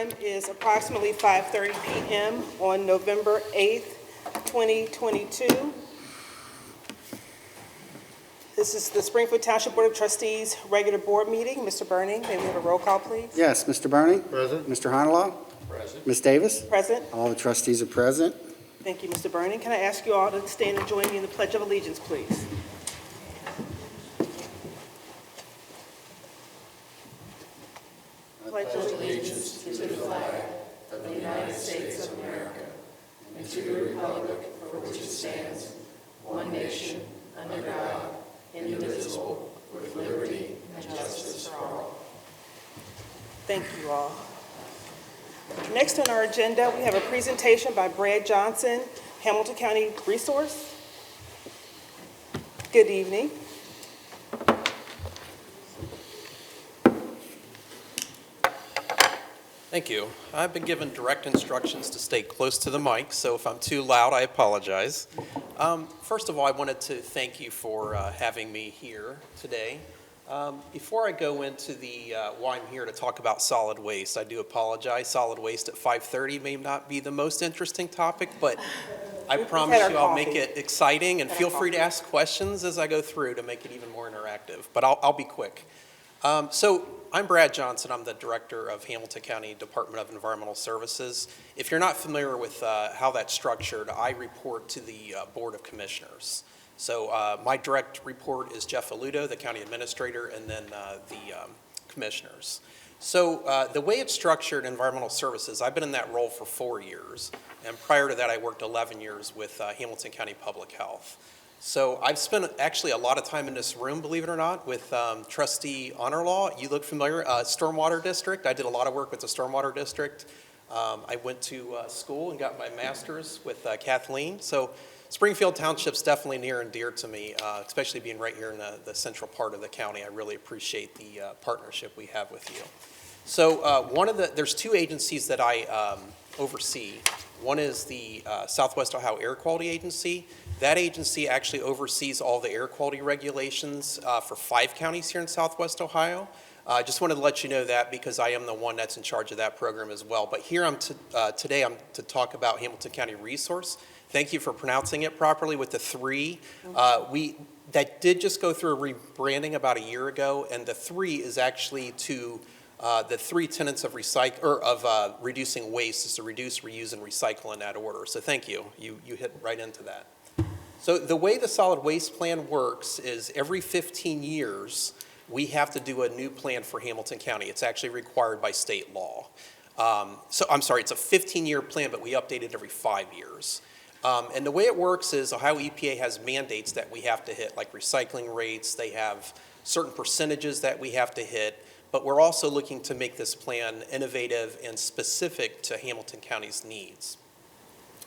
time is approximately 5:30 p.m. on November 8th, 2022. This is the Springfield Township Board of Trustees regular board meeting. Mr. Burning, may we have a roll call, please? Yes, Mr. Burning? Present. Mr. Honolaw? Present. Ms. Davis? Present. All the trustees are present. Thank you, Mr. Burning. Can I ask you all to stand and join me in the Pledge of Allegiance, please? Pledge of Allegiance to the flag of the United States of America and to the republic for which it stands, one nation, under God, indivisible, with liberty and justice for all. Thank you all. Next on our agenda, we have a presentation by Brad Johnson, Hamilton County Resource. Good evening. Thank you. I've been given direct instructions to stay close to the mic, so if I'm too loud, I apologize. First of all, I wanted to thank you for having me here today. Before I go into why I'm here to talk about solid waste, I do apologize. Solid waste at 5:30 may not be the most interesting topic, but I promise you I'll make it exciting, and feel free to ask questions as I go through to make it even more interactive, but I'll be quick. So I'm Brad Johnson. I'm the director of Hamilton County Department of Environmental Services. If you're not familiar with how that's structured, I report to the Board of Commissioners. So my direct report is Jeff Aludo, the county administrator, and then the commissioners. So the way it's structured, environmental services, I've been in that role for 4 years. And prior to that, I worked 11 years with Hamilton County Public Health. So I've spent actually a lot of time in this room, believe it or not, with Trustee Honor Law. You look familiar, Stormwater District. I did a lot of work with the Stormwater District. I went to school and got my master's with Kathleen. So Springfield Township's definitely near and dear to me, especially being right here in the central part of the county. I really appreciate the partnership we have with you. So there's two agencies that I oversee. One is the Southwest Ohio Air Quality Agency. That agency actually oversees all the air quality regulations for 5 counties here in Southwest Ohio. I just wanted to let you know that because I am the one that's in charge of that program as well. But here today I'm to talk about Hamilton County Resource. Thank you for pronouncing it properly with the 3. That did just go through a rebranding about a year ago, and the 3 is actually to the 3 tenets of reducing waste is to reduce, reuse, and recycle in that order. So thank you. You hit right into that. So the way the solid waste plan works is every 15 years, we have to do a new plan for Hamilton County. It's actually required by state law. It's a 15-year plan, but we update it every 5 years. And the way it works is Ohio EPA has mandates that we have to hit, like recycling rates. They have certain percentages that we have to hit, but we're also looking to make this plan innovative and specific to Hamilton County's needs.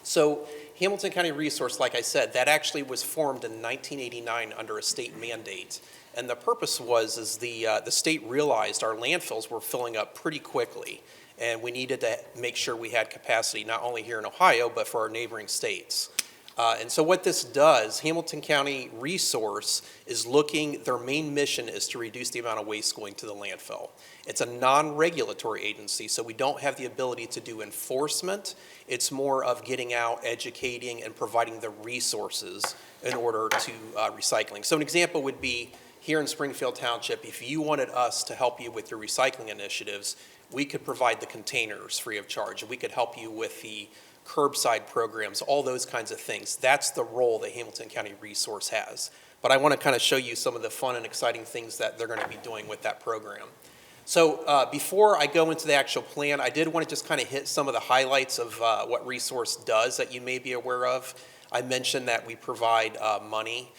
So Hamilton County Resource, like I said, that actually was formed in 1989 under a state mandate. And the purpose is the state realized our landfills were filling up pretty quickly, and we needed to make sure we had capacity not only here in Ohio, but for our neighboring states. And so what this does, Hamilton County Resource is their main mission is to reduce the amount of waste going to the landfill. It's a non-regulatory agency, so we don't have the ability to do enforcement. It's more of getting out, educating, and providing the resources in order to recycling. So an example would be here in Springfield Township, if you wanted us to help you with your recycling initiatives, we could provide the containers free of charge. We could help you with the curbside programs, all those kinds of things. That's the role that Hamilton County Resource has. But I want to kind of show you some of the fun and exciting things that they're going to be doing with that program. So before I go into the actual plan, I did want to just kind of hit some of the highlights of what Resource does that you may be aware of. I mentioned that we provide money.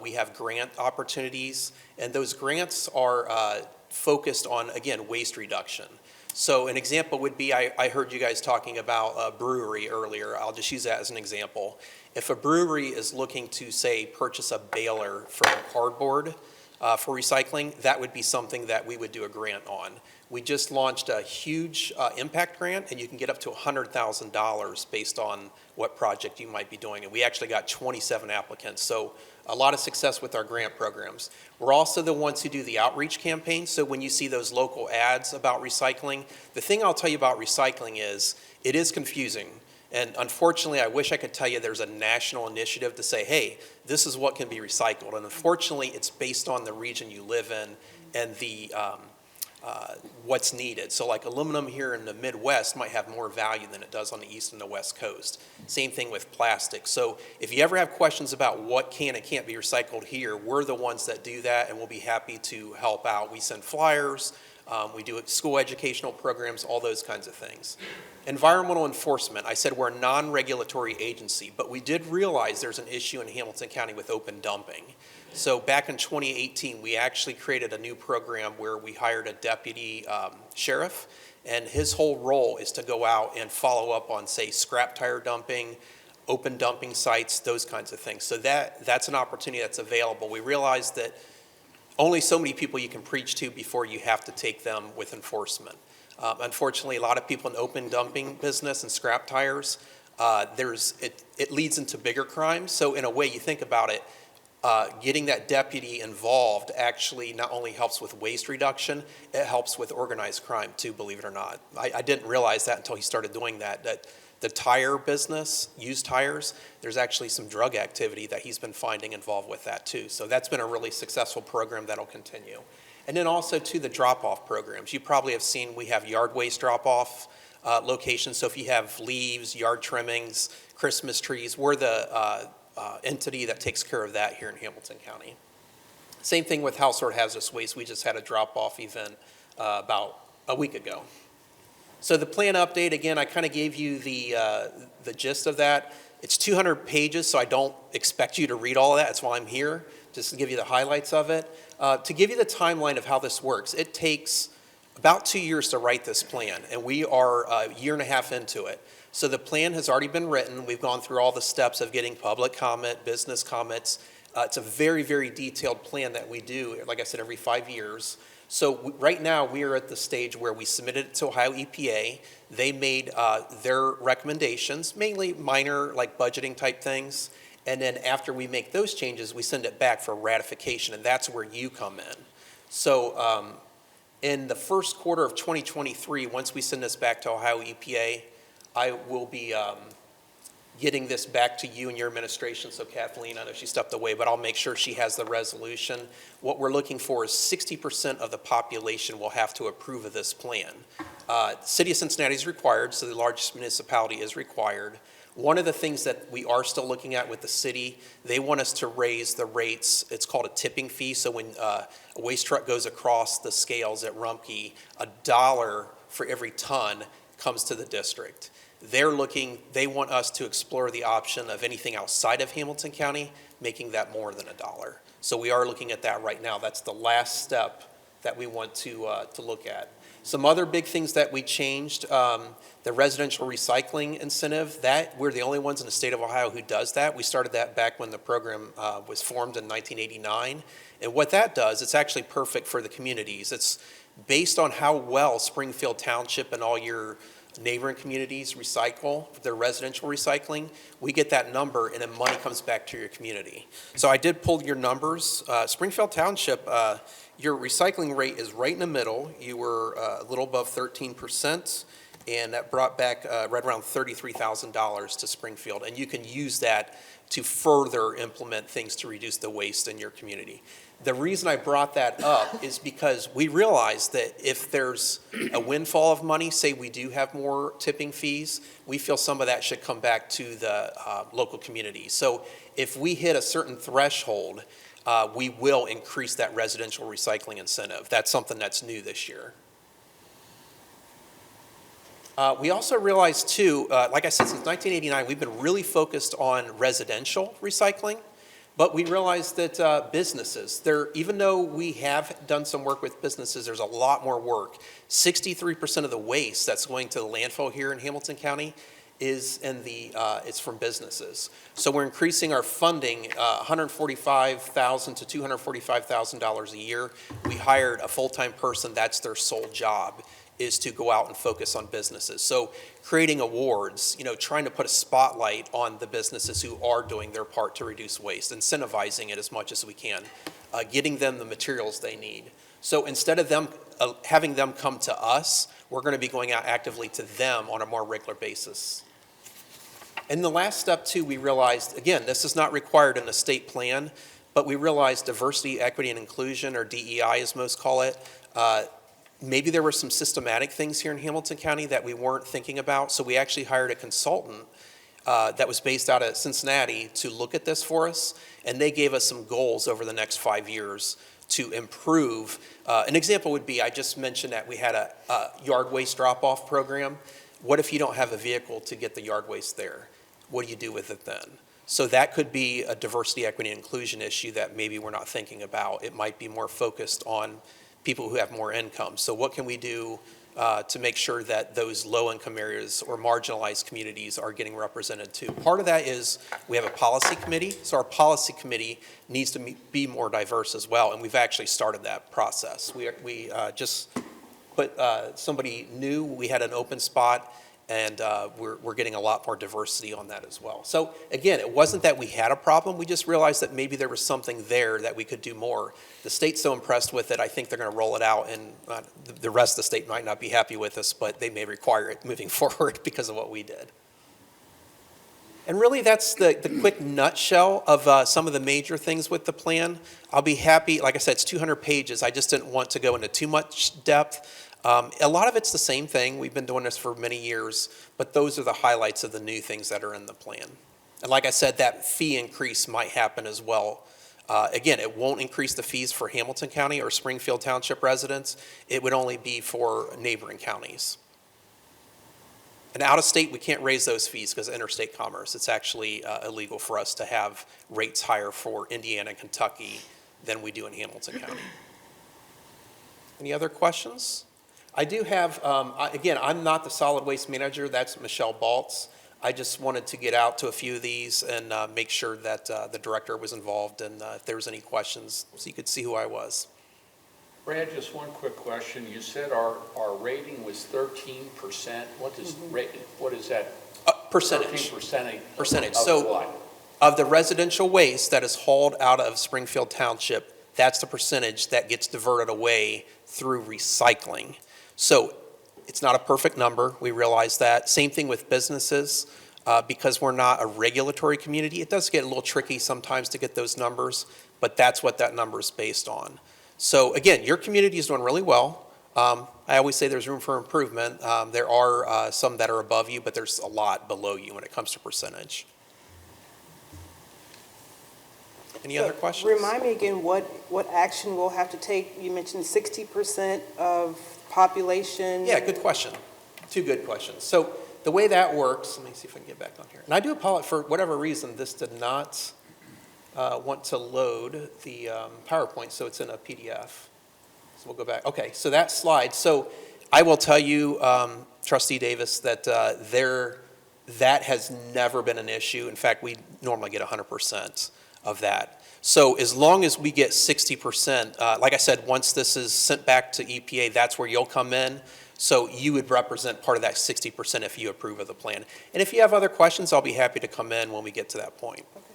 We have grant opportunities, and those grants are focused on, again, waste reduction. So an example would be, I heard you guys talking about a brewery earlier. I'll just use that as an example. If a brewery is looking to, say, purchase a baler for cardboard, for recycling, that would be something that we would do a grant on. We just launched a huge impact grant, and you can get up to $100,000 based on what project you might be doing. And we actually got 27 applicants, so a lot of success with our grant programs. We're also the ones who do the outreach campaigns, so when you see those local ads about recycling, the thing I'll tell you about recycling is it is confusing. And unfortunately, I wish I could tell you there's a national initiative to say, hey, this is what can be recycled. And unfortunately, it's based on the region you live in and the what's needed. So like aluminum here in the Midwest might have more value than it does on the East and the West Coast. Same thing with plastic. So if you ever have questions about what can and can't be recycled here, we're the ones that do that, and we'll be happy to help out. We send flyers, we do school educational programs, all those kinds of things. Environmental enforcement, I said we're a non-regulatory agency, but we did realize there's an issue in Hamilton County with open dumping. So back in 2018, we actually created a new program where we hired a deputy sheriff, and his whole role is to go out and follow up on, say, scrap tire dumping, open dumping sites, those kinds of things. So that's an opportunity that's available. We realized that only so many people you can preach to before you have to take them with enforcement. Unfortunately, a lot of people in the open dumping business and scrap tires, it leads into bigger crimes. So in a way, you think about it, getting that deputy involved actually not only helps with waste reduction, it helps with organized crime too, believe it or not. I didn't realize that until he started doing that the tire business, used tires, there's actually some drug activity that he's been finding involved with that too. So that's been a really successful program that'll continue. And then also to the drop-off programs. You probably have seen we have yard waste drop-off locations. So if you have leaves, yard trimmings, Christmas trees, we're the entity that takes care of that here in Hamilton County. Same thing with household hazardous waste. We just had a drop-off event about a week ago. So the plan update, again, I kind of gave you the gist of that. It's 200 pages, so I don't expect you to read all of that. That's why I'm here, just to give you the highlights of it. To give you the timeline of how this works, it takes about 2 years to write this plan, and we are a year and a half into it. So the plan has already been written. We've gone through all the steps of getting public comment, business comments. It's a very, very detailed plan that we do, like I said, every 5 years. So right now, we are at the stage where we submitted it to Ohio EPA. They made their recommendations, mainly minor, like budgeting type things. And then after we make those changes, we send it back for ratification, and that's where you come in. So in the first quarter of 2023, once we send this back to Ohio EPA, I will be getting this back to you and your administration. So Kathleen, I know she stepped away, but I'll make sure she has the resolution. What we're looking for is 60% of the population will have to approve of this plan. City of Cincinnati is required, so the largest municipality is required. One of the things that we are still looking at with the city, they want us to raise the rates. It's called a tipping fee. So when a waste truck goes across the scales at Rumpke, $1 for every ton comes to the district. They want us to explore the option of anything outside of Hamilton County, making that more than $1. So we are looking at that right now. That's the last step that we want to look at. Some other big things that we changed, the residential recycling incentive, that we're the only ones in the state of Ohio who does that. We started that back when the program was formed in 1989. And what that does, it's actually perfect for the communities. It's based on how well Springfield Township and all your neighboring communities recycle their residential recycling. We get that number, and then money comes back to your community. So I did pull your numbers. Springfield Township, your recycling rate is right in the middle. You were a little above 13%, and that brought back right around $33,000 to Springfield. And you can use that to further implement things to reduce the waste in your community. The reason I brought that up is because we realize that if there's a windfall of money, say we do have more tipping fees, we feel some of that should come back to the local community. So if we hit a certain threshold, we will increase that residential recycling incentive. That's something that's new this year. We also realized too, like I said, since 1989, we've been really focused on residential recycling. But we realized that businesses, even though we have done some work with businesses, there's a lot more work. 63% of the waste that's going to the landfill here in Hamilton County is it's from businesses. So we're increasing our funding, $145,000 to $245,000 a year. We hired a full-time person, that's their sole job, is to go out and focus on businesses. So creating awards, trying to put a spotlight on the businesses who are doing their part to reduce waste, incentivizing it as much as we can, getting them the materials they need. So instead of them having them come to us, we're going to be going out actively to them on a more regular basis. And the last step, too, we realized, again, this is not required in the state plan, but we realized diversity, equity, and inclusion, or DEI as most call it, maybe there were some systematic things here in Hamilton County that we weren't thinking about. So we actually hired a consultant that was based out of Cincinnati to look at this for us, and they gave us some goals over the next 5 years to improve. An example would be, I just mentioned that we had a yard waste drop-off program. What if you don't have a vehicle to get the yard waste there? What do you do with it then? So that could be a diversity, equity, and inclusion issue that maybe we're not thinking about. It might be more focused on people who have more income. So what can we do to make sure that those low-income areas or marginalized communities are getting represented too? Part of that is we have a policy committee, so our policy committee needs to be more diverse as well, and we've actually started that process. We just put somebody new, we had an open spot, and we're getting a lot more diversity on that as well. So again, it wasn't that we had a problem, we just realized that maybe there was something there that we could do more. The state's so impressed with it, I think they're going to roll it out, and the rest of the state might not be happy with us, but they may require it moving forward because of what we did. And really, that's the quick nutshell of some of the major things with the plan. I'll be happy, like I said, it's 200 pages. I just didn't want to go into too much depth. A lot of it's the same thing. We've been doing this for many years, but those are the highlights of the new things that are in the plan. And like I said, that fee increase might happen as well. Again, it won't increase the fees for Hamilton County or Springfield Township residents. It would only be for neighboring counties. And out of state, we can't raise those fees because of interstate commerce. It's actually illegal for us to have rates higher for Indiana and Kentucky than we do in Hamilton County. Any other questions? I do have, again, I'm not the solid waste manager, that's Michelle Baltz. I just wanted to get out to a few of these and make sure that the director was involved, and if there was any questions, so you could see who I was. Brad, just one quick question. You said our rating was 13%. What is that? Percentage. 13% Percentage. Of So what? of the residential waste that is hauled out of Springfield Township, that's the percentage that gets diverted away through recycling. So it's not a perfect number, we realize that. Same thing with businesses, because we're not a regulatory community. It does get a little tricky sometimes to get those numbers, but that's what that number is based on. So again, your community is doing really well. I always say there's room for improvement. There are some that are above you, but there's a lot below you when it comes to percentage. Any other questions? Remind me again what action we'll have to take. You mentioned 60% of population. Yeah, good question. Two good questions. So the way that works, let me see if I can get back on here. And I do apologize, for whatever reason, this did not want to load the PowerPoint, so it's in a PDF. So we'll go back. Okay, so that slide. So I will tell you, Trustee Davis, that that has never been an issue. In fact, we normally get 100% of that. So as long as we get 60%, like I said, once this is sent back to EPA, that's where you'll come in. So you would represent part of that 60% if you approve of the plan. And if you have other questions, I'll be happy to come in when we get to that point. Okay.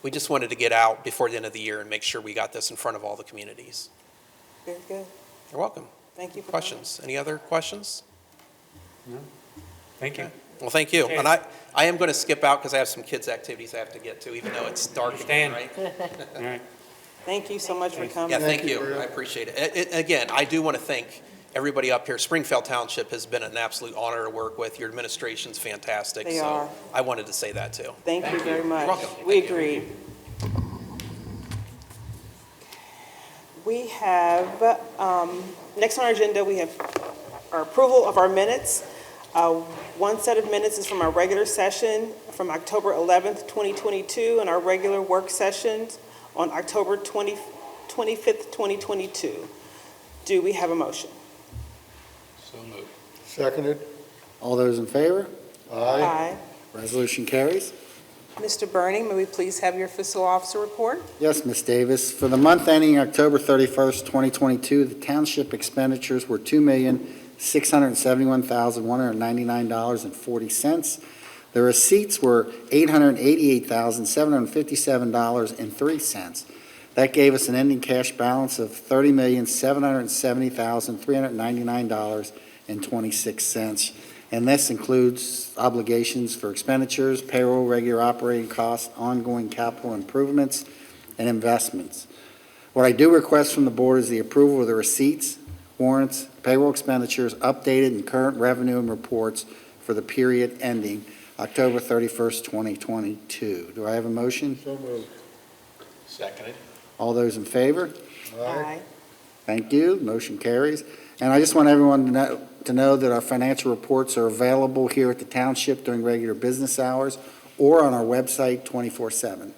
We just wanted to get out before the end of the year and make sure we got this in front of all the communities. Very good. You're welcome. Thank you for questions. Any other questions? No. Thank you. Okay. Well, thank you. And I am going to skip out because I have some kids' activities I have to get to, even though it's dark again, right? All right. Thank you so much for coming. Yeah, thank you. I appreciate it. Again, I do want to thank everybody up here. Springfield Township has been an absolute honor to work with. Your administration's fantastic. They so are. I wanted to say that too. Thank you very much. You're welcome. We Thank you. agree. We have, next on our agenda, we have our approval of our minutes. One set of minutes is from our regular session from October 11th, 2022, and our regular work sessions on October 25th, 2022. Do we have a motion? So moved. Seconded. All those in favor? Aye. Resolution carries. Mr. Burning, may we please have your fiscal officer report? Yes, Ms. Davis. For the month ending October 31st, 2022, the township expenditures were $2,671,199.40. The receipts were $888,757.03. That gave us an ending cash balance of $30,770,399.26. And this includes obligations for expenditures, payroll, regular operating costs, ongoing capital improvements, and investments. What I do request from the board is the approval of the receipts, warrants, payroll expenditures, updated and current revenue and reports for the period ending October 31st, 2022. Do I have a motion? So moved. Seconded. All those in favor? Aye. Thank you. Motion carries. And I just want everyone to know that our financial reports are available here at the township during regular business hours or on our website 24/7.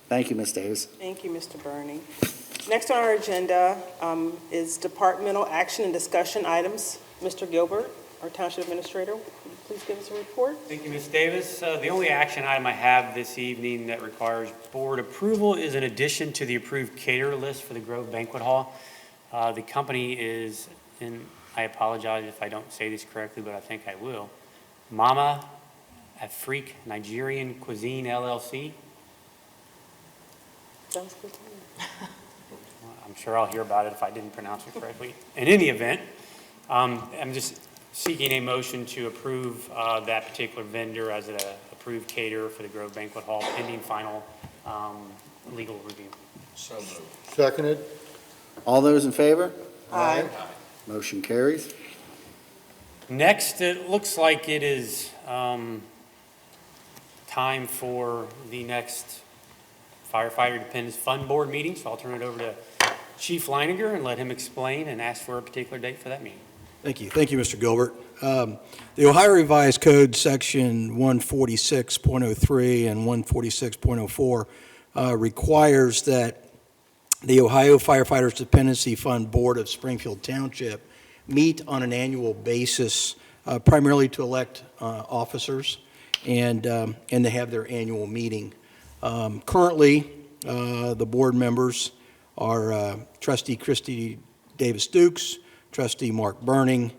Thank you, Ms. Davis. Thank you, Mr. Burning. Next on our agenda is departmental action and discussion items. Mr. Gilbert, our township administrator, will you please give us a report? Thank you, Ms. Davis. The only action item I have this evening that requires board approval is an addition to the approved caterer list for the Grove Banquet Hall. The company is, and I apologize if I don't say this correctly, but I think I will, Mama Afrique Nigerian Cuisine LLC. Sounds good to me. I'm sure I'll hear about it if I didn't pronounce it correctly. In any event, I'm just seeking a motion to approve that particular vendor as an approved caterer for the Grove Banquet Hall pending final legal review. So moved. Seconded. All those in favor? Aye. Motion carries. Next, it looks like it is time for the next Firefighter Dependents Fund Board meeting, so I'll turn it over to Chief Leininger and let him explain and ask for a particular date for that meeting. Thank you. Thank you, Mr. Gilbert. The Ohio Revised Code, Section 146.03 and 146.04 requires that the Ohio Firefighters Dependency Fund Board of Springfield Township meet on an annual basis, primarily to elect officers and to have their annual meeting. Currently, the board members are Trustee Christy Davis Dukes, Trustee Mark Burning,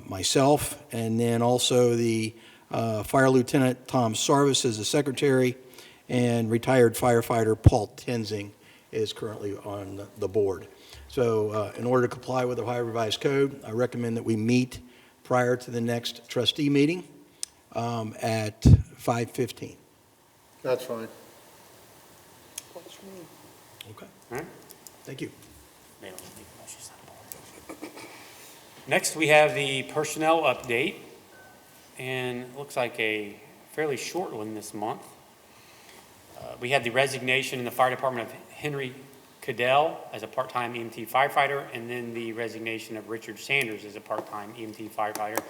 myself, and then also the Fire Lieutenant Tom Sarvis is the secretary, and retired firefighter Paul Tenzing is currently on the board. So in order to comply with the Ohio Revised Code, I recommend that we meet prior to the next trustee meeting at 5:15. That's fine. Works for me. Okay. All right. Thank you. Next, we have the personnel update, and it looks like a fairly short one this month. We had the resignation in the fire department of Henry Cadell as a part-time EMT firefighter, and then the resignation of Richard Sanders as a part-time EMT firefighter.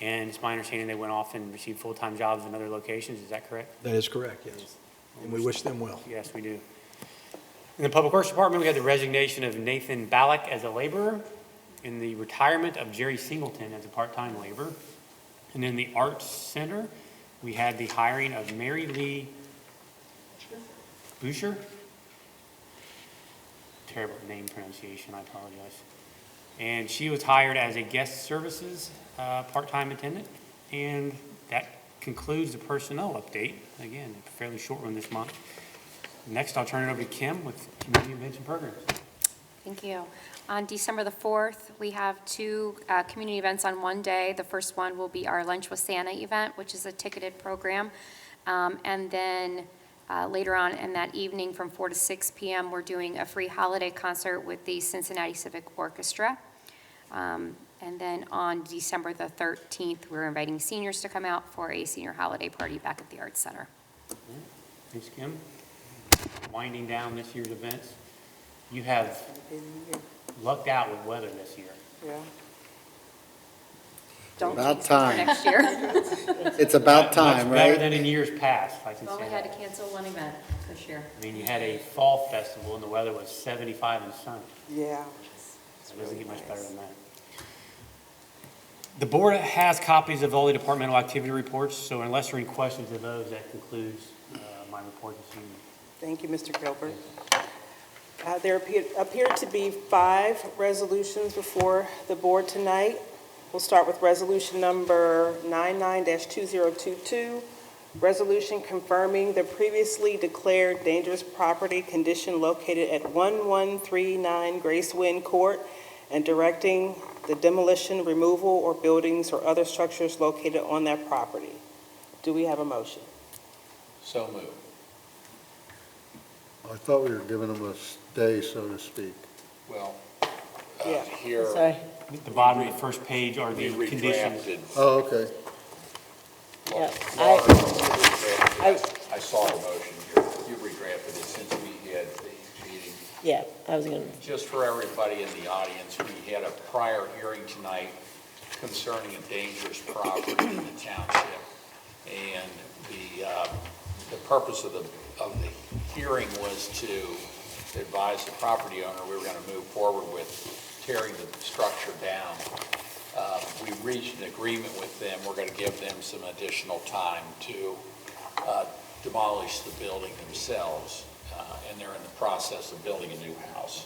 And it's my understanding they went off and received full-time jobs in other locations. Is that correct? That is correct, yes. And we wish them well. Yes, we do. In the Public Works Department, we had the resignation of Nathan Ballack as a laborer, and the retirement of Jerry Singleton as a part-time laborer. And in the Arts Center, we had the hiring of Mary Lee Boucher. Terrible name pronunciation, I apologize. And she was hired as a guest services part-time attendant. And that concludes the personnel update. Again, a fairly short one this month. Next, I'll turn it over to Kim with Community Events and Programs. Thank you. On December the 4th, we have two community events on one day. The first one will be our Lunch with Santa event, which is a ticketed program. And then later on in that evening from 4 to 6 p.m., we're doing a free holiday concert with the Cincinnati Civic Orchestra. And then on December the 13th, we're inviting seniors to come out for a senior holiday party back at the Arts Center. Thanks, Kim. Winding down this year's events, you have lucked out with weather this year. Yeah. Don't About jinx it for time. next year. It's about time, Much better right? than in years past, I can We only say had to that. cancel one event this year. I mean, you had a fall festival and the weather was 75 and sunny. Yeah. It doesn't get much better than that. The board has copies of all the departmental activity reports, so unless there are any questions of those, that concludes my report this evening. Thank you, Mr. Gilbert. There appear to be 5 resolutions before the board tonight. We'll start with resolution number 99-2022, resolution confirming the previously declared dangerous property condition located at 1139 Grace Wind Court and directing the demolition, removal, or buildings or other structures located on that property. Do we have a motion? So moved. I thought we were giving them a stay, so to speak. Well, Yeah. here, Sorry. At the bottom of the first page are we the conditions. redrafted. Oh, okay. Yeah, Laura, you redrafted. I saw the motion here. You redrafted it since we had the meeting. Yeah, I was going to, Just for everybody in the audience, we had a prior hearing tonight concerning a dangerous property in the township. And the purpose of the hearing was to advise the property owner we were going to move forward with tearing the structure down. We reached an agreement with them. We're going to give them some additional time to demolish the building themselves. And they're in the process of building a new house.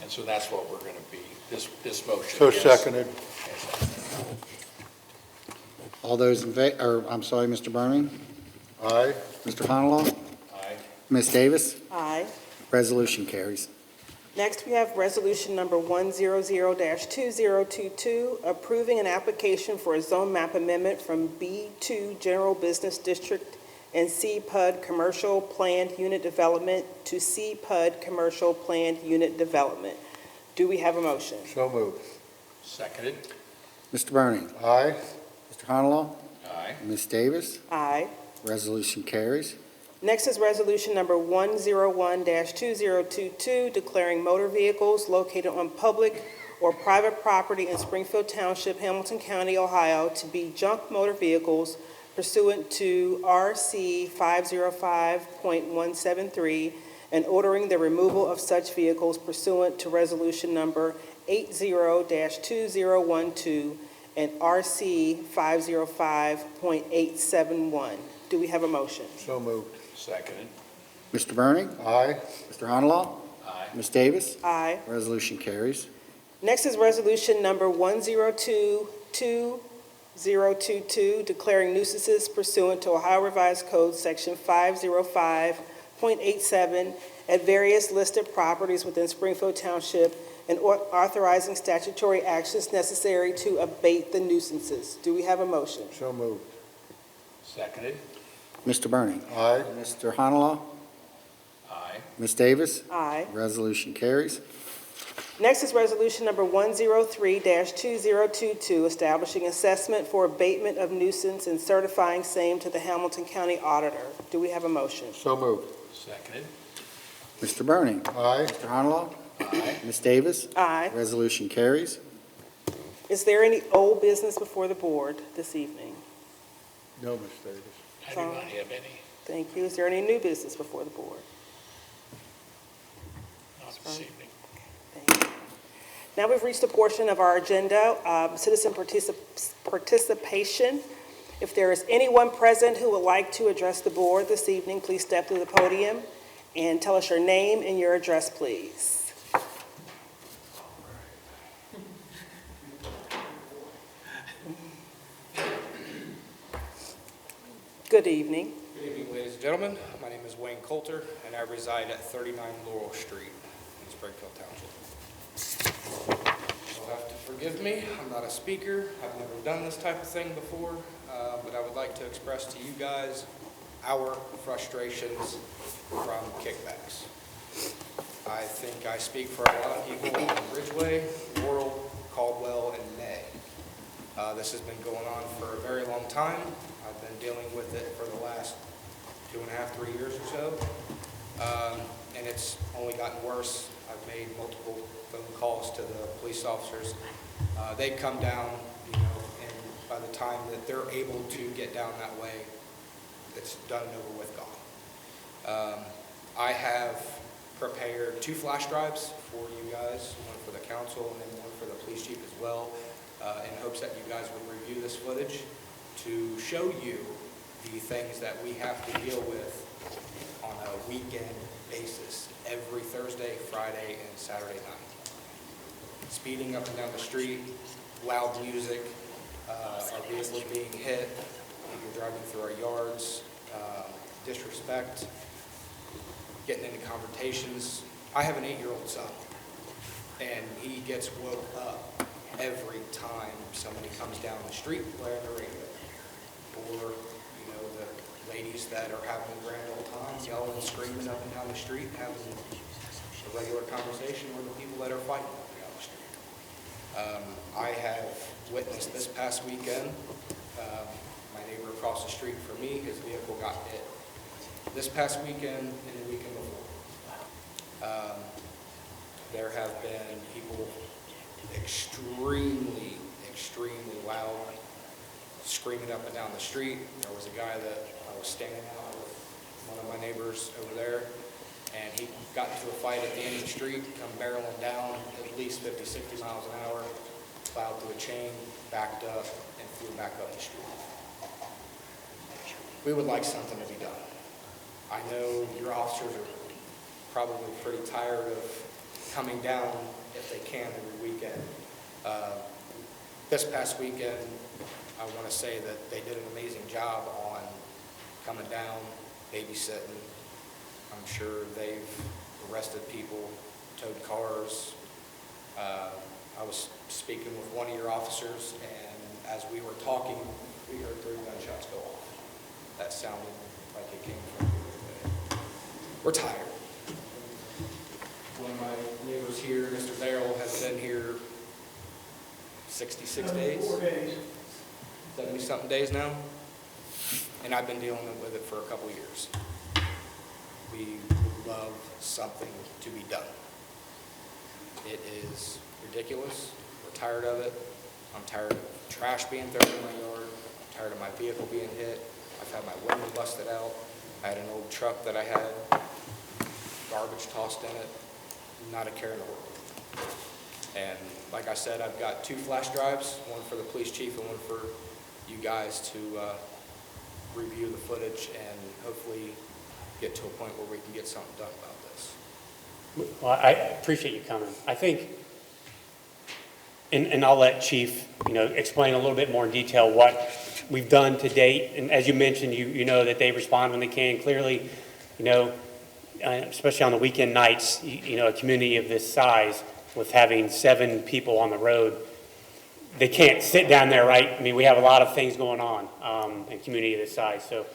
And so that's what we're going to be, this motion. So is- seconded. All those in favor, I'm sorry, Mr. Burning, Aye. Mr. Honalaw, Aye. Ms. Davis, Aye. resolution carries. Next, we have resolution number 100-2022, approving an application for a zone map amendment from B2 General Business District and C-PUD Commercial Planned Unit Development to C-PUD Commercial Planned Unit Development. Do we have a motion? So moved. Seconded. Mr. Burning, Aye. Mr. Honalaw, Aye. Ms. Davis, Aye. resolution carries. Next is resolution number 101-2022, declaring motor vehicles located on public or private property in Springfield Township, Hamilton County, Ohio, to be junk motor vehicles pursuant to RC 505.173, and ordering the removal of such vehicles pursuant to resolution number 80-2012 and RC 505.871. Do we have a motion? So moved. Seconded. Mr. Burning, Aye. Mr. Honalaw, Aye. Ms. Davis, Aye. resolution carries. Next is resolution number 102-2022, declaring nuisances pursuant to Ohio Revised Code, Section 505.87, at various listed properties within Springfield Township, and authorizing statutory actions necessary to abate the nuisances. Do we have a motion? So moved. Seconded. Mr. Burning, Aye. Mr. Honalaw, Aye. Ms. Davis, Aye. resolution carries. Next is resolution number 103-2022, establishing assessment for abatement of nuisance and certifying same to the Hamilton County Auditor. Do we have a motion? So moved. Seconded. Mr. Burning, Aye. Mr. Honalaw, Aye. Ms. Davis, Aye. resolution carries. Is there any old business before the board this evening? No, Ms. Davis. I do not have any. Thank you. Is there any new business before the board? Not this evening. Thank you. Now we've reached a portion of our agenda, citizen participation. If there is anyone present who would like to address the board this evening, please step to the podium and tell us your name and your address, please. Good evening. Good evening, ladies and gentlemen. My name is Wayne Coulter, and I reside at 39 Laurel Street in Springfield Township. You'll have to forgive me. I'm not a speaker. I've never done this type of thing before, but I would like to express to you guys our frustrations from kickbacks. I think I speak for a lot of people in Ridgeway, Laurel, Caldwell, and May. This has been going on for a very long time. I've been dealing with it for the last 2.5, 3 years or so. And it's only gotten worse. I've made multiple phone calls to the police officers. They come down, and by the time that they're able to get down that way, it's done and over with, gone. I have prepared 2 flash drives for you guys, one for the council and then one for the police chief as well. in hopes that you guys would review this footage to show you the things that we have to deal with on a weekend basis, every Thursday, Friday, and Saturday night. Speeding up and down the street, loud music, our vehicles being hit, people driving through our yards, disrespect, getting into confrontations. I have an 8-year-old son, and he gets woke up every time somebody comes down the street playing the radio. Or, you know, the ladies that are having a grand old time, yelling, screaming up and down the street, having a regular conversation, or the people that are fighting up and down the street. I have witnessed this past weekend, my neighbor across the street from me, his vehicle got hit. This past weekend and the weekend before. There have been people extremely loud, screaming up and down the street. There was a guy that I was standing out with, one of my neighbors over there, and he got into a fight at the end of the street, come barreling down at least 50, 60 miles an hour, plowed through a chain, backed up, and flew back up the street. We would like something to be done. I know your officers are probably pretty tired of coming down if they can every weekend. This past weekend, I want to say that they did an amazing job on coming down, babysitting. I'm sure they've arrested people, towed cars. I was speaking with one of your officers, and as we were talking, we heard 3 gunshots go off. That sounded like it came from you. We're tired. One of my neighbors here, Mr. Darrell, has been here 66 days. 70-something days now, and I've been dealing with it for a couple years. We would love something to be done. It is ridiculous. We're tired of it. I'm tired of trash being thrown in my yard. I'm tired of my vehicle being hit. I've had my window busted out. I had an old truck that I had garbage tossed in it. Not a care in the world. And like I said, I've got 2 flash drives, one for the police chief and one for you guys to review the footage and hopefully get to a point where we can get something done about this. Well, I appreciate you coming. I think, and I'll let Chief, explain a little bit more in detail what we've done to date. And as you mentioned, you know that they respond when they can. Clearly, especially on the weekend nights, a community of this size with having 7 people on the road, they can't sit down there, right? I mean, we have a lot of things going on in a community of this size. So,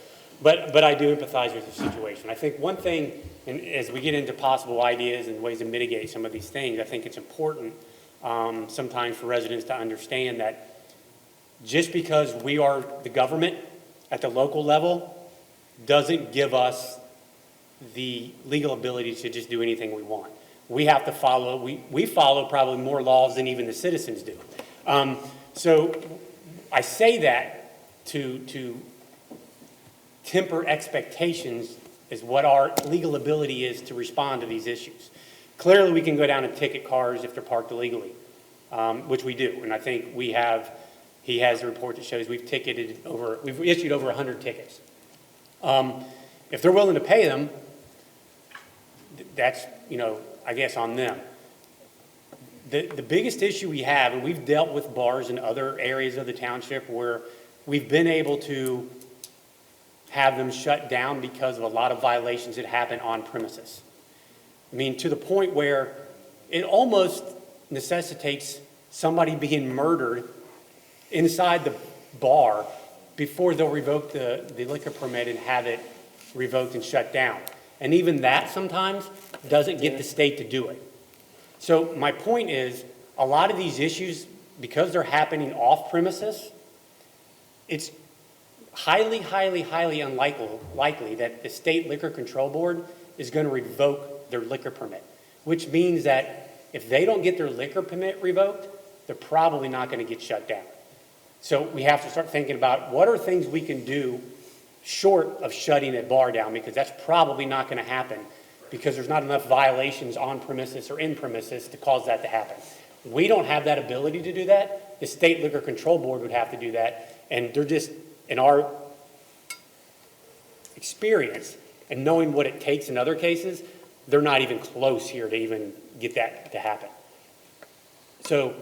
but I do empathize with the situation. I think one thing, and as we get into possible ideas and ways to mitigate some of these things, I think it's important sometimes for residents to understand that just because we are the government at the local level doesn't give us the legal ability to just do anything we want. We have to follow, we follow probably more laws than even the citizens do. So I say that to temper expectations is what our legal ability is to respond to these issues. Clearly, we can go down and ticket cars if they're parked illegally, which we do. And I think he has a report that shows we've issued over 100 tickets. If they're willing to pay them, that's, I guess on them. The biggest issue we have, and we've dealt with bars in other areas of the township where we've been able to have them shut down because of a lot of violations that happen on premises. I mean, to the point where it almost necessitates somebody being murdered inside the bar before they'll revoke the liquor permit and have it revoked and shut down. And even that sometimes doesn't get the state to do it. So my point is, a lot of these issues, because they're happening off premises, it's highly, highly, highly unlikely that the State Liquor Control Board is going to revoke their liquor permit, which means that if they don't get their liquor permit revoked, they're probably not going to get shut down. So we have to start thinking about what are things we can do short of shutting a bar down, because that's probably not going to happen because there's not enough violations on premises or in premises to cause that to happen. We don't have that ability to do that. The State Liquor Control Board would have to do that, and they're just, in our experience and knowing what it takes in other cases, they're not even close here to even get that to happen. So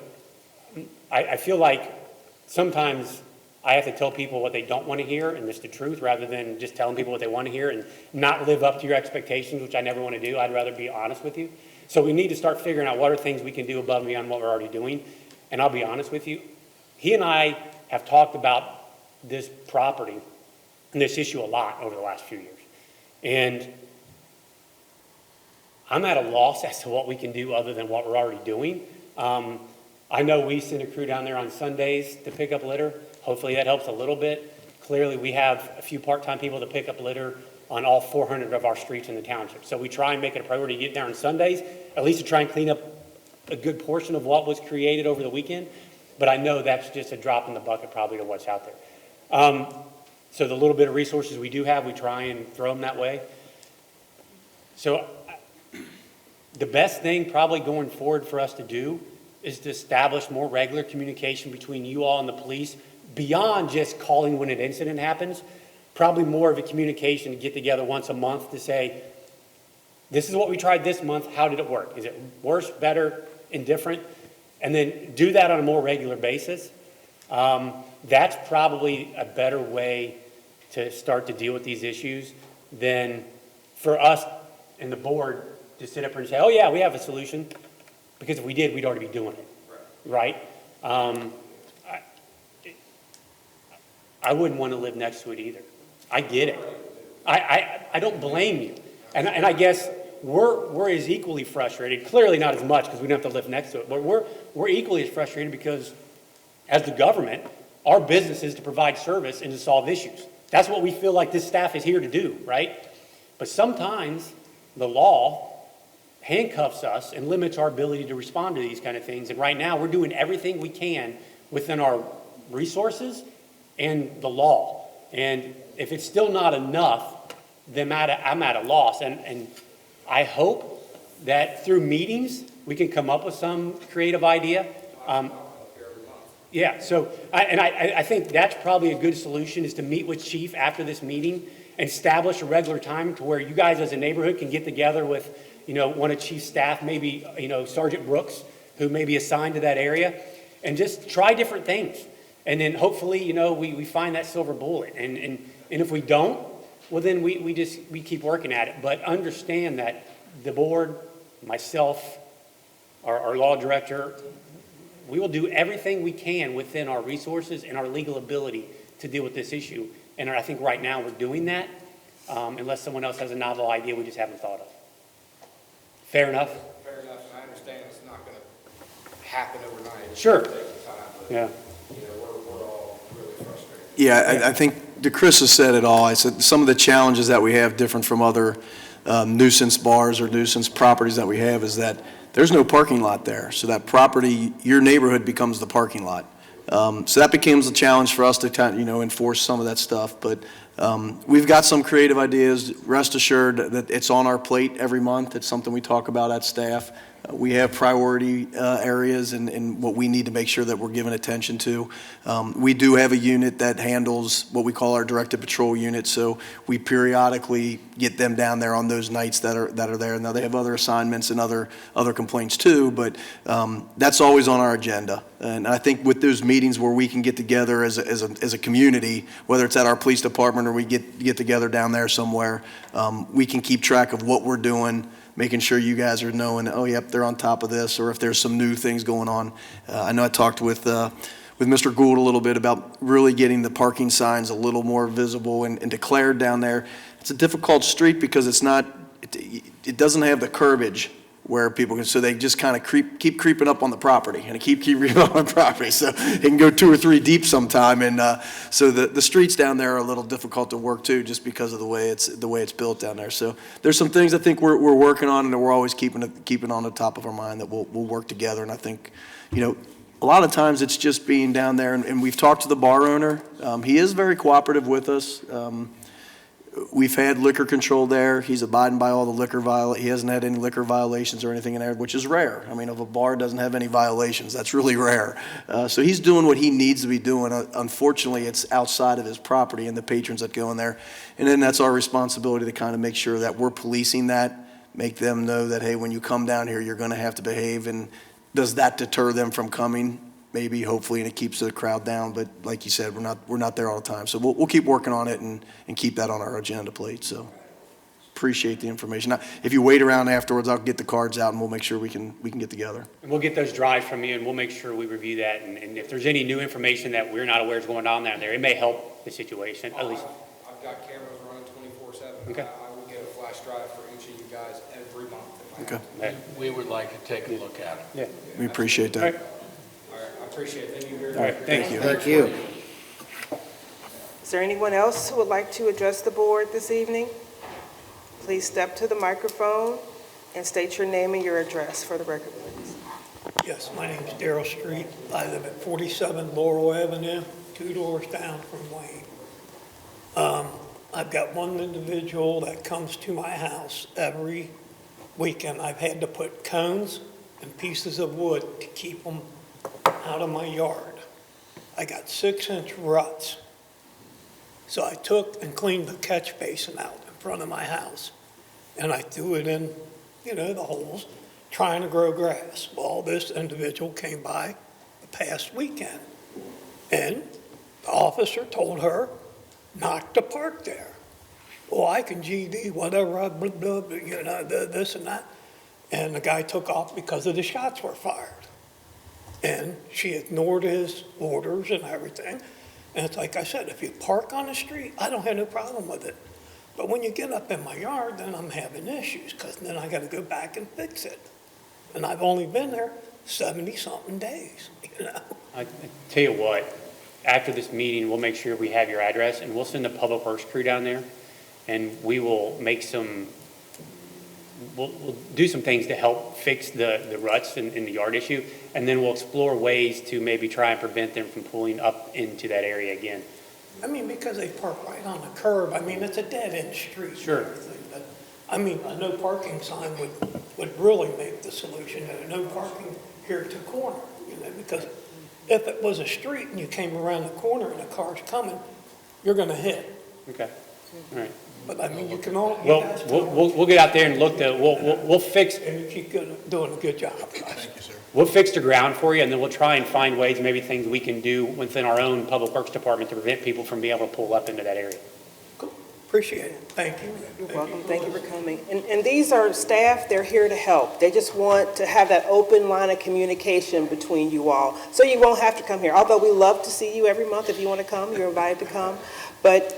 I feel like sometimes I have to tell people what they don't want to hear, and it's the truth, rather than just telling people what they want to hear and not live up to your expectations, which I never want to do. I'd rather be honest with you. So we need to start figuring out what are things we can do above and beyond what we're already doing. And I'll be honest with you, he and I have talked about this property and this issue a lot over the last few years. And I'm at a loss as to what we can do other than what we're already doing. I know we send a crew down there on Sundays to pick up litter. Hopefully that helps a little bit. Clearly we have a few part-time people to pick up litter on all 400 of our streets in the township. So we try and make it a priority to get there on Sundays, at least to try and clean up a good portion of what was created over the weekend. But I know that's just a drop in the bucket probably to what's out there. So the little bit of resources we do have, we try and throw them that way. So the best thing probably going forward for us to do is to establish more regular communication between you all and the police beyond just calling when an incident happens. Probably more of a communication to get together once a month to say, this is what we tried this month, how did it work? Is it worse, better, indifferent? And then do that on a more regular basis. That's probably a better way to start to deal with these issues than for us and the board to sit up here and say, oh yeah, we have a solution. Because if we did, we'd already be doing it, right? I wouldn't want to live next to it either. I get it. I don't blame you. And I guess we're as equally frustrated, clearly not as much because we don't have to live next to it, but we're equally as frustrated because as the government, our business is to provide service and to solve issues. That's what we feel like this staff is here to do, right? But sometimes the law handcuffs us and limits our ability to respond to these kind of things. And right now we're doing everything we can within our resources and the law. And if it's still not enough, then I'm at a loss. And I hope that through meetings, we can come up with some creative idea. Yeah, so I think that's probably a good solution is to meet with Chief after this meeting and establish a regular time to where you guys as a neighborhood can get together with, one of Chief's staff, maybe, Sergeant Brooks, who may be assigned to that area, and just try different things. And then hopefully, we find that silver bullet. And if we don't, well, then we keep working at it. But understand that the board, myself, our law director, we will do everything we can within our resources and our legal ability to deal with this issue. And I think right now we're doing that, unless someone else has a novel idea we just haven't thought of. Fair enough? Fair enough, and I understand it's not going to happen overnight. It's Sure. gonna take some time, but, Yeah. we're all really frustrated. Yeah, I think Chris has said it all. I said some of the challenges that we have different from other nuisance bars or nuisance properties that we have is that there's no parking lot there. So that property, your neighborhood becomes the parking lot. So that becomes a challenge for us to enforce some of that stuff. But we've got some creative ideas. Rest assured that it's on our plate every month. It's something we talk about at staff. We have priority areas and what we need to make sure that we're giving attention to. We do have a unit that handles what we call our directed patrol unit, so we periodically get them down there on those nights that are there. Now they have other assignments and other complaints too, but that's always on our agenda. And I think with those meetings where we can get together as a community, whether it's at our police department or we get together down there somewhere, we can keep track of what we're doing, making sure you guys are knowing, oh, yep, they're on top of this, or if there's some new things going on. I know I talked with Mr. Gould a little bit about really getting the parking signs a little more visible and declared down there. It's a difficult street because it doesn't have the curbage where people can, so they just kind of keep creeping up on the property, and keep creeping up on the property. So it can go 2 or 3 deep sometime, and so the streets down there are a little difficult to work too, just because of the way it's built down there. So there's some things I think we're working on, and that we're always keeping on the top of our mind that we'll work together. And I think, a lot of times it's just being down there, and we've talked to the bar owner. He is very cooperative with us. we've had liquor control there. He's abiding by all the he hasn't had any liquor violations or anything in there, which is rare. I mean, if a bar doesn't have any violations, that's really rare. So he's doing what he needs to be doing. Unfortunately, it's outside of his property and the patrons that go in there. And then that's our responsibility to kind of make sure that we're policing that, make them know that, hey, when you come down here, you're going to have to behave. And does that deter them from coming? Maybe, hopefully, and it keeps the crowd down. But like you said, we're not there all the time. So we'll keep working on it and keep that on our agenda plate. So appreciate the information. Now, if you wait around afterwards, I'll get the cards out and we'll make sure we can get together. And we'll get those drives from you, and we'll make sure we review that. And if there's any new information that we're not aware is going on down there, it may help the situation, at least. I've got cameras running 24/7. Okay. I will get a flash drive for each of you guys every month if I have Okay. to. We would like to take a look at it. Yeah. We appreciate All that. right. All right, I appreciate it. Thank you very much. All right. Thank you. Thank you. Is there anyone else who would like to address the board this evening? Please step to the microphone and state your name and your address for the record, please. Yes, my name's Darrell Street. I live at 47 Laurel Avenue, 2 doors down from Wayne. I've got one individual that comes to my house every weekend. I've had to put cones and pieces of wood to keep them out of my yard. I got 6-inch ruts. So I took and cleaned the catch basin out in front of my house. And I threw it in, the holes, trying to grow grass. Well, this individual came by the past weekend, and the officer told her not to park there. Well, I can GD whatever, blah, blah, blah, this and that. And the guy took off because of the shots were fired. And she ignored his orders and everything. And it's like I said, if you park on the street, I don't have no problem with it. But when you get up in my yard, then I'm having issues, because then I got to go back and fix it. And I've only been there 70-something days, I tell you what, after this meeting, we'll make sure we have your address, and we'll send the public works crew down there, and we will make we'll do some things to help fix the ruts in the yard issue, and then we'll explore ways to maybe try and prevent them from pulling up into that area again. I mean, because they park right on the curb. I mean, it's a dead-end street. and Sure. everything. But, I mean, a no parking sign would really make the solution. No parking here at the corner, because if it was a street and you came around the corner and a car's coming, you're going to hit. Okay, all right. But I mean, you can all. Well, we'll get out there and look we'll fix. And you keep doing a good job. We'll fix the ground for you, and then we'll try and find ways, maybe things we can do within our own public works department to prevent people from being able to pull up into that area. Cool. Appreciate it. Thank you. You're welcome. Thank you for coming. And these are staff, they're here to help. They just want to have that open line of communication between you all, so you won't have to come here. Although we love to see you every month. If you want to come, you're invited to come. But,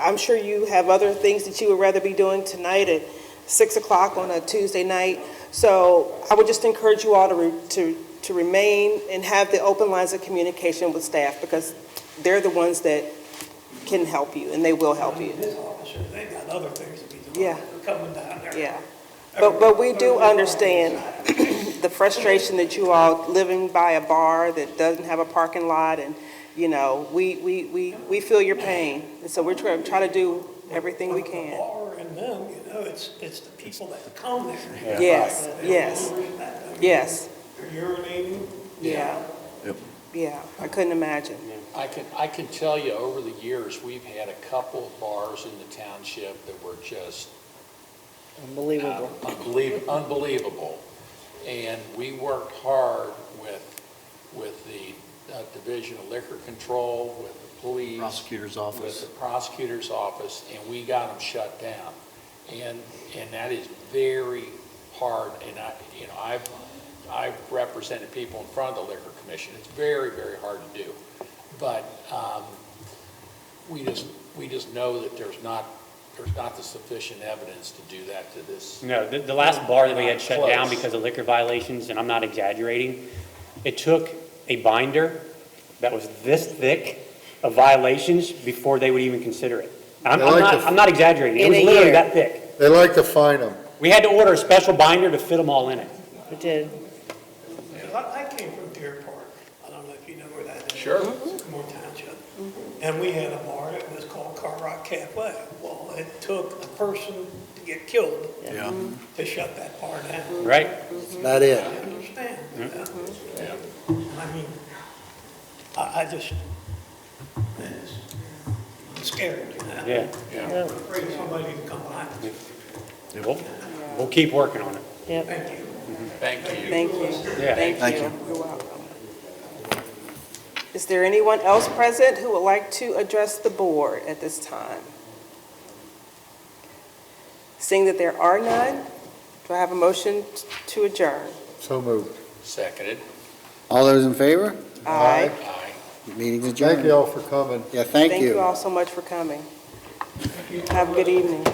I'm sure you have other things that you would rather be doing tonight at 6 o'clock on a Tuesday night. So I would just encourage you all to remain and have the open lines of communication with staff, because they're the ones that can help you, and they will help you. His officer, they got other things to be doing. Yeah. They're coming down there. Yeah. But we do understand the frustration that you all living by a bar that doesn't have a parking lot, and, we feel your pain. And so we're trying to do everything we can. The bar and them, it's the people that come there. Yes, yes, yes. They're urinating. Yeah. Yep. Yeah, I couldn't imagine. I can tell you, over the years, we've had a couple of bars in the township that were just unbelievable. And we worked hard with the Division of Liquor Control, with the police. Prosecutor's office. With the prosecutor's office, and we got them shut down. And that is very hard, and I've represented people in front of the Liquor Commission. It's very, very hard to do. But we just know that there's not the sufficient evidence to do that to this. No, the last bar that we had shut down because of liquor violations, and I'm not exaggerating, it took a binder that was this thick of violations before they would even consider it. I'm not exaggerating. It was literally that thick. They like to fine them. We had to order a special binder to fit them all in it. It did. I came from Deer Park. I don't know if you know where that is. Sure. Sycamore Township. And we had a bar that was called Car Rock Cafe. Well, it took a person to get killed Yeah. to shut that bar down. Right? That I it. understand. Yeah. I mean, I just, I'm scared. Yeah. Yeah. I'm afraid somebody will come behind us. We'll keep working on it. Thank you. Thank you. Thank you. Yeah. Thank you. You're welcome. Is there anyone else present who would like to address the board at this time? Seeing that there are none, do I have a motion to adjourn? So moved. Seconded. All those in favor? Aye. Aye. Meeting's adjourned. Thank you all for coming. Yeah, thank Thank you you. all so much for coming. Have a good evening.